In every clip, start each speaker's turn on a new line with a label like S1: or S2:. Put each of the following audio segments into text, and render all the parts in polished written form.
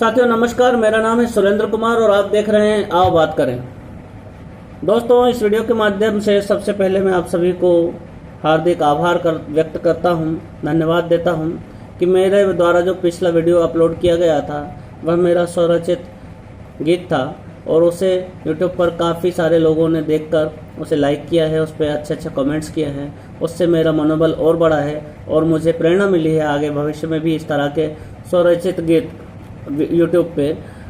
S1: साथियों नमस्कार, मेरा नाम है सुरेंद्र कुमार और आप देख रहे हैं आओ बात करें। दोस्तों, इस वीडियो के माध्यम से सबसे पहले मैं आप सभी को हार्दिक आभार व्यक्त करता हूं, धन्यवाद देता हूं कि मेरे द्वारा जो पिछला वीडियो अपलोड किया गया था वह मेरा स्वरचित गीत था और उसे यूट्यूब पर काफ़ी सारे लोगों ने देखकर उसे लाइक किया है, उस पर अच्छे कमेंट्स किए हैं। उससे मेरा मनोबल और बढ़ा है और मुझे प्रेरणा मिली है आगे भविष्य में भी इस तरह के स्वरचित गीत यूट्यूब पे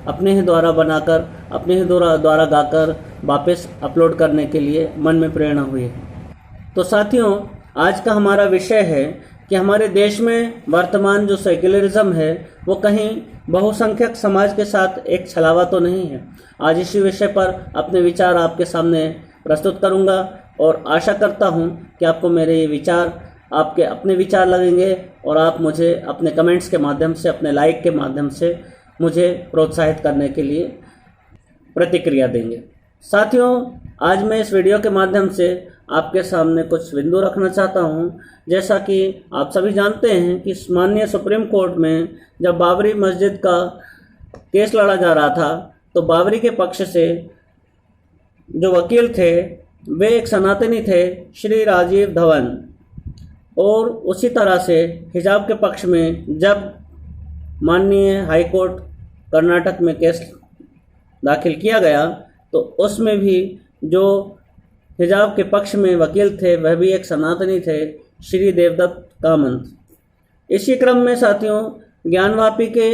S1: अपने ही द्वारा बनाकर, अपने ही द्वारा गाकर वापस अपलोड करने के लिए मन में प्रेरणा हुई है। तो साथियों, आज का हमारा विषय है कि हमारे देश में वर्तमान जो सेक्युलरिज्म है वो कहीं बहुसंख्यक समाज के साथ एक छलावा तो नहीं है। आज इसी विषय पर अपने विचार आपके सामने प्रस्तुत करूंगा और आशा करता हूं कि आपको मेरे ये विचार आपके अपने विचार लगेंगे और आप मुझे अपने कमेंट्स के माध्यम से, अपने लाइक के माध्यम से मुझे प्रोत्साहित करने के लिए प्रतिक्रिया देंगे। साथियों, आज मैं इस वीडियो के माध्यम से आपके सामने कुछ बिंदु रखना चाहता हूं। जैसा कि आप सभी जानते हैं कि माननीय सुप्रीम कोर्ट में जब बाबरी मस्जिद का केस लड़ा जा रहा था तो बाबरी के पक्ष से जो वकील थे वे एक सनातनी थे, श्री राजीव धवन। और उसी तरह से हिजाब के पक्ष में जब माननीय हाई कोर्ट कर्नाटक में केस दाखिल किया गया तो उसमें भी जो हिजाब के पक्ष में वकील थे वह भी एक सनातनी थे, श्री देवदत्त कामत। इसी क्रम में साथियों, ज्ञानवापी के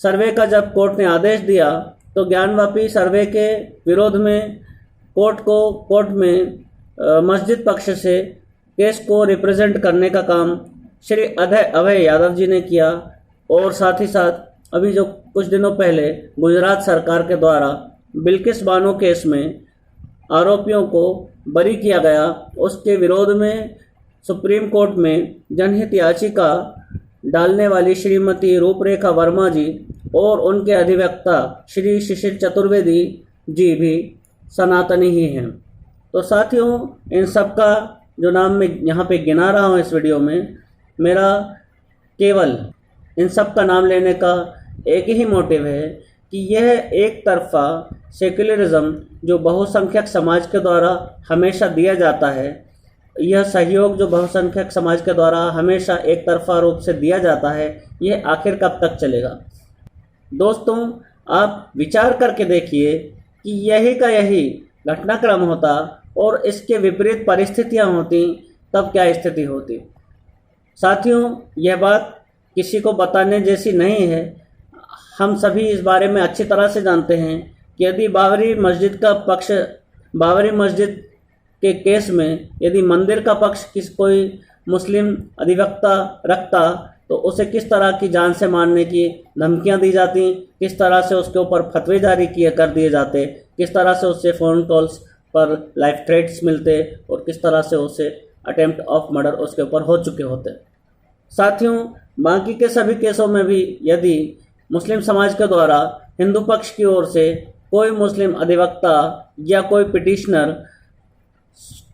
S1: सर्वे का जब कोर्ट ने आदेश दिया तो ज्ञानवापी सर्वे के विरोध में कोर्ट में मस्जिद पक्ष से केस को रिप्रेजेंट करने का काम श्री अभय यादव जी ने किया। और साथ ही साथ अभी जो कुछ दिनों पहले गुजरात सरकार के द्वारा बिल्किस बानो केस में आरोपियों को बरी किया गया, उसके विरोध में सुप्रीम कोर्ट में जनहित याचिका डालने वाली श्रीमती रूपरेखा वर्मा जी और उनके अधिवक्ता श्री शिशिर चतुर्वेदी जी भी सनातनी ही हैं। तो साथियों, इन सब का जो नाम मैं यहाँ पे गिना रहा हूँ इस वीडियो में, मेरा केवल इन सब का नाम लेने का एक ही मोटिव है कि यह एक तरफा सेक्युलरिज्म जो बहुसंख्यक समाज के द्वारा हमेशा दिया जाता है, यह सहयोग जो बहुसंख्यक समाज के द्वारा हमेशा एक तरफा रूप से दिया जाता है, यह आखिर कब तक चलेगा। दोस्तों, आप विचार करके देखिए कि यही का यही घटनाक्रम होता और इसके विपरीत परिस्थितियां होती तब क्या स्थिति होती। साथियों, यह बात किसी को बताने जैसी नहीं है। हम सभी इस बारे में अच्छी तरह से जानते हैं कि यदि बाबरी मस्जिद के केस में यदि मंदिर का पक्ष कोई मुस्लिम अधिवक्ता रखता तो उसे किस तरह की जान से मारने की धमकियां दी जाती, किस तरह से उसके ऊपर फतवे जारी कर दिए जाते, किस तरह से उससे फ़ोन कॉल्स पर लाइफ थ्रेट्स मिलते और किस तरह से उसे अटेम्प्ट ऑफ मर्डर उसके ऊपर हो चुके होते। साथियों, बाकी के सभी केसों में भी यदि मुस्लिम समाज के द्वारा हिंदू पक्ष की ओर से कोई मुस्लिम अधिवक्ता या कोई पिटिशनर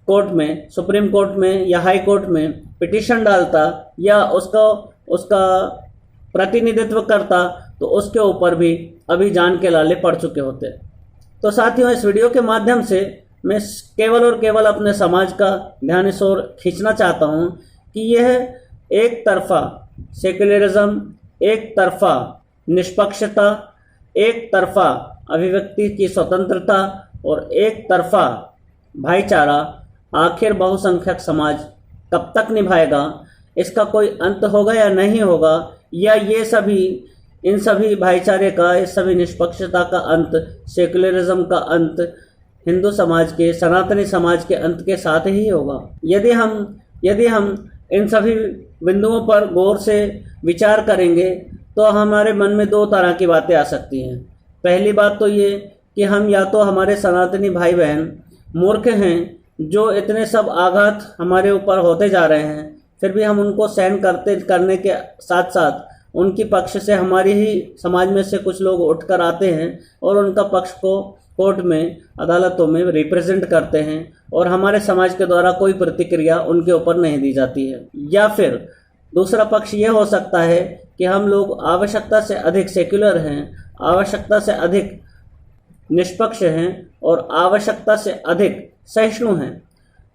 S1: कोर्ट में, सुप्रीम कोर्ट में या हाई कोर्ट में पिटिशन डालता या उसका प्रतिनिधित्व करता तो उसके ऊपर भी अभी जान के लाले पड़ चुके होते। तो साथियों, इस वीडियो के माध्यम से मैं केवल और केवल अपने समाज का ध्यान इस ओर खींचना चाहता हूँ कि यह एक तरफा सेक्युलरिज्म, एक तरफा निष्पक्षता, एक तरफा अभिव्यक्ति की स्वतंत्रता और एक तरफा भाईचारा आखिर बहुसंख्यक समाज कब तक निभाएगा, इसका कोई अंत होगा या नहीं होगा, या ये सभी इन सभी भाईचारे का, इस सभी निष्पक्षता का अंत, सेक्युलरिज्म का अंत हिंदू समाज के, सनातनी समाज के अंत के साथ ही होगा। यदि हम इन सभी बिंदुओं पर गौर से विचार करेंगे तो हमारे मन में दो तरह की बातें आ सकती हैं। पहली बात तो ये कि हम या तो हमारे सनातनी भाई बहन मूर्ख हैं जो इतने सब आघात हमारे ऊपर होते जा रहे हैं, फिर भी हम उनको सहन करने के साथ साथ उनकी पक्ष से हमारी ही समाज में से कुछ लोग उठकर आते हैं और उनका पक्ष को कोर्ट में, अदालतों में रिप्रेजेंट करते हैं और हमारे समाज के द्वारा कोई प्रतिक्रिया उनके ऊपर नहीं दी जाती है। या फिर दूसरा पक्ष ये हो सकता है कि हम लोग आवश्यकता से अधिक सेक्युलर हैं, आवश्यकता से अधिक निष्पक्ष हैं और आवश्यकता से अधिक सहिष्णु हैं।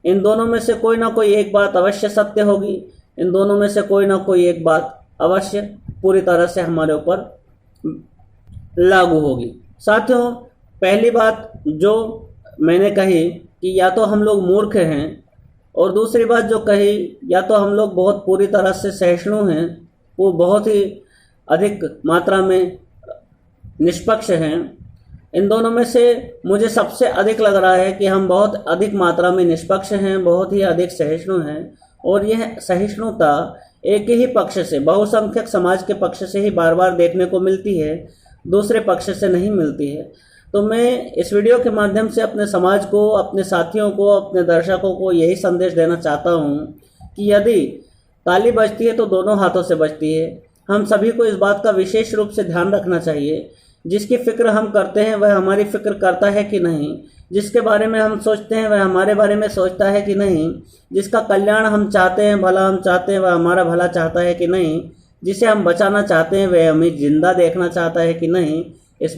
S1: इन दोनों में से कोई ना कोई एक बात अवश्य सत्य होगी, इन दोनों में से कोई ना कोई एक बात अवश्य पूरी तरह से हमारे ऊपर लागू होगी। साथियों, पहली बात जो मैंने कही कि या तो हम लोग मूर्ख हैं, और दूसरी बात जो कही या तो हम लोग बहुत पूरी तरह से सहिष्णु हैं, वो बहुत ही अधिक मात्रा में निष्पक्ष हैं। इन दोनों में से मुझे सबसे अधिक लग रहा है कि हम बहुत अधिक मात्रा में निष्पक्ष हैं, बहुत ही अधिक सहिष्णु हैं, और यह सहिष्णुता एक ही पक्ष से, बहुसंख्यक समाज के पक्ष से ही बार बार देखने को मिलती है, दूसरे पक्ष से नहीं मिलती है। तो मैं इस वीडियो के माध्यम से अपने समाज को, अपने साथियों को, अपने दर्शकों को यही संदेश देना चाहता हूँ कि यदि ताली बजती है तो दोनों हाथों से बजती है। हम सभी को इस बात का विशेष रूप से ध्यान रखना चाहिए, जिसकी फ़िक्र हम करते हैं वह हमारी फ़िक्र करता है कि नहीं, जिसके बारे में हम सोचते हैं वह हमारे बारे में सोचता है कि नहीं, जिसका कल्याण हम चाहते हैं, भला हम चाहते हैं, वह हमारा भला चाहता है कि नहीं, जिसे हम बचाना चाहते हैं वह हमें जिंदा देखना चाहता है कि नहीं। इस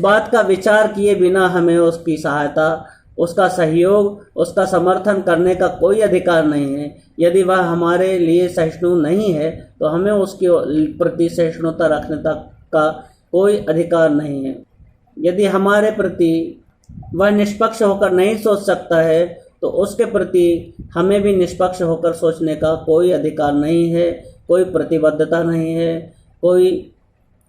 S1: बात का विचार किए बिना हमें उसकी सहायता, उसका सहयोग, उसका समर्थन करने का कोई अधिकार नहीं है। यदि वह हमारे लिए सहिष्णु नहीं है तो हमें उसके प्रति सहिष्णुता रखने तक का कोई अधिकार नहीं है। यदि हमारे प्रति वह निष्पक्ष होकर नहीं सोच सकता है तो उसके प्रति हमें भी निष्पक्ष होकर सोचने का कोई अधिकार नहीं है, कोई प्रतिबद्धता नहीं है, कोई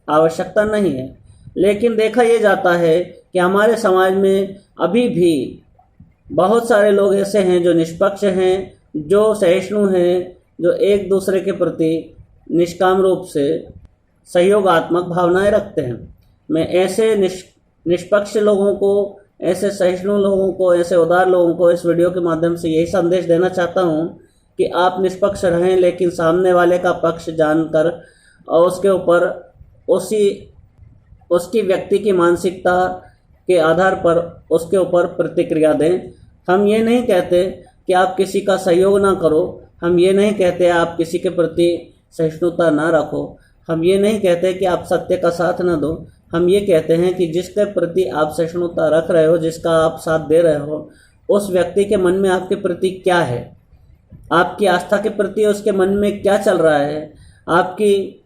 S1: आवश्यकता नहीं है। लेकिन देखा यह जाता है कि हमारे समाज में अभी भी बहुत सारे लोग ऐसे हैं जो निष्पक्ष हैं, जो सहिष्णु हैं, जो एक दूसरे के प्रति निष्काम रूप से सहयोगात्मक भावनाएं रखते हैं। मैं ऐसे निष्पक्ष लोगों को, ऐसे सहिष्णु लोगों को, ऐसे उदार लोगों को इस वीडियो के माध्यम से यही संदेश देना चाहता हूं कि आप निष्पक्ष रहें, लेकिन सामने वाले का पक्ष जानकर और उसके ऊपर उसकी व्यक्ति की मानसिकता के आधार पर उसके ऊपर प्रतिक्रिया दें। हम ये नहीं कहते कि आप किसी का सहयोग ना करो, हम ये नहीं कहते आप किसी के प्रति सहिष्णुता ना रखो, हम ये नहीं कहते कि आप सत्य का साथ ना दो। हम ये कहते हैं कि जिसके प्रति आप सहिष्णुता रख रहे हो, जिसका आप साथ दे रहे हो, उस व्यक्ति के मन में आपके प्रति क्या है, आपकी आस्था के प्रति उसके मन में क्या चल रहा है, आपकी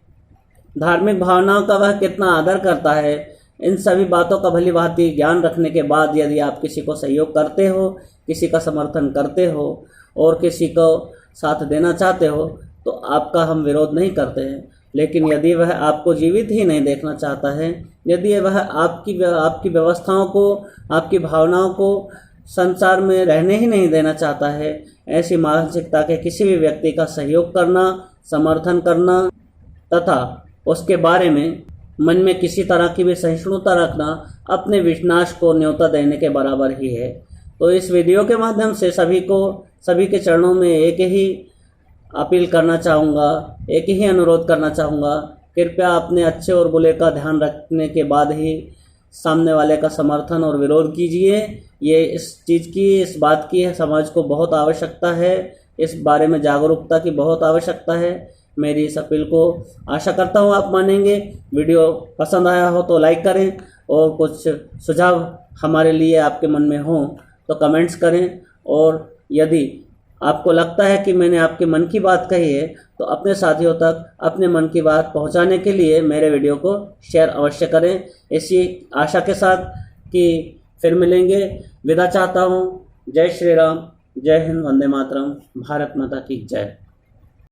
S1: धार्मिक भावनाओं का वह कितना आदर करता है। इन सभी बातों का भली भांति ज्ञान रखने के बाद यदि आप किसी को सहयोग करते हो, किसी का समर्थन करते हो और किसी को साथ देना चाहते हो तो आपका हम विरोध नहीं करते हैं। लेकिन यदि वह आपको जीवित ही नहीं देखना चाहता है, यदि वह आपकी व्यवस्थाओं को, आपकी भावनाओं को संसार में रहने ही नहीं देना चाहता है, ऐसी मानसिकता के किसी भी व्यक्ति का सहयोग करना, समर्थन करना तथा उसके बारे में मन में किसी तरह की भी सहिष्णुता रखना अपने विनाश को न्योता देने के बराबर ही है। तो इस वीडियो के माध्यम से सभी के चरणों में एक ही अपील करना चाहूँगा, एक ही अनुरोध करना चाहूँगा, कृपया अपने अच्छे और बुरे का ध्यान रखने के बाद ही सामने वाले का समर्थन और विरोध कीजिए। ये इस बात की समाज को बहुत आवश्यकता है, इस बारे में जागरूकता की बहुत आवश्यकता है। मेरी इस अपील को आशा करता हूँ आप मानेंगे। वीडियो पसंद आया हो तो लाइक करें और कुछ सुझाव हमारे लिए आपके मन में हो तो कमेंट्स करें, और यदि आपको लगता है कि मैंने आपके मन की बात कही है तो अपने साथियों तक अपने मन की बात पहुंचाने के लिए मेरे वीडियो को शेयर अवश्य करें। इसी आशा के साथ कि फिर मिलेंगे, विदा चाहता हूं। जय श्री राम, जय हिंद, वंदे मातरम, भारत माता की जय।